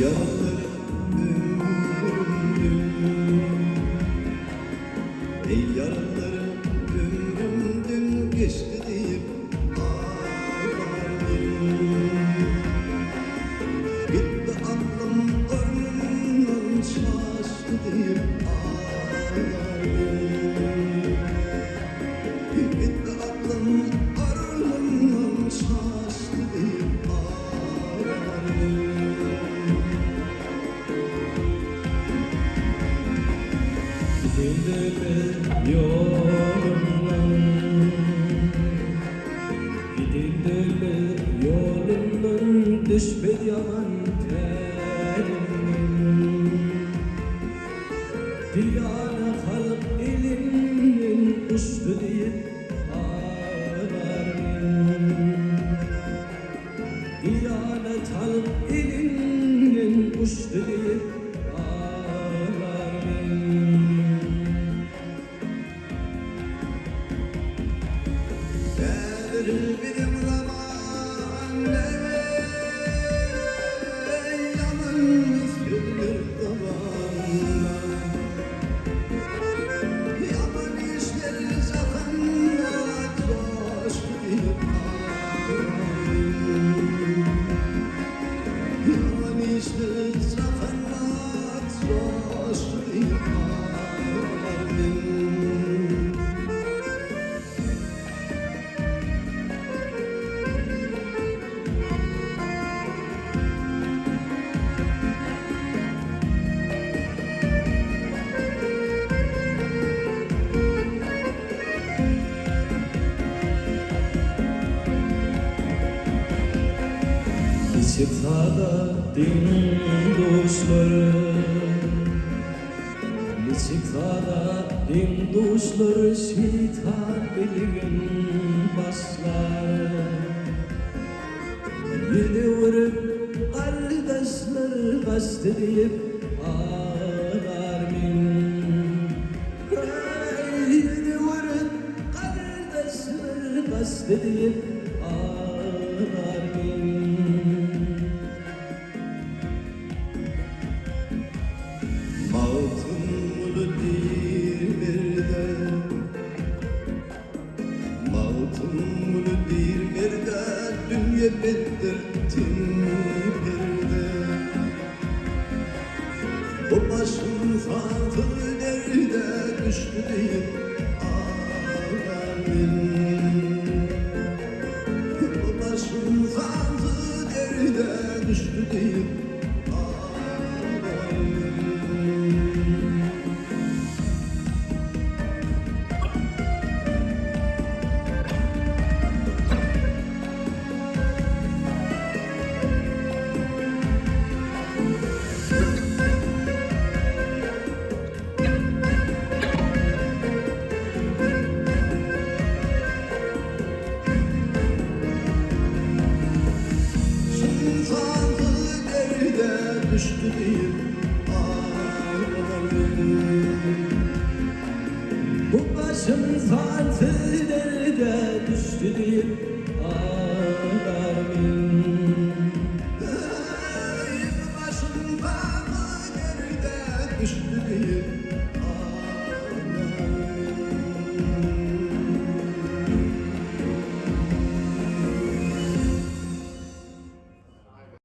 Yaralarım ey yaralarım ömrümdün geçti deyip ağlarım. Gitti aklım ölümden şaştı deyip ağlarım. Gitti aklım ölümden şaştı deyip ağlarım. Gidildi yolundan, gidildi yolundan, düşmedi yaman terim. Diyane halk elinin uçtu deyip ağlarım. Diyanet halk elinin uçtu deyip benim zamanım yalnız güldür zamanla. Yaman işler zamanla coşuyor ağlarım. Yaman işler zamanla coşuyor ağlarım. Çıktada din dostları, çıktada din dostları, şeytan bilgin baslar. Yedi vurup kardeşler kastedip ağlar min. Yedi vurup kardeşler kastedip ağlar min. Mağtumlu dirmerde, mağtumlu dirmerde, dünya bedrettin perde. Bu başım fatıl derde düştü deyip ağlarım. Bu başım fatıl derde düştü deyip düştü deyip ağlarım. Bu başım fatih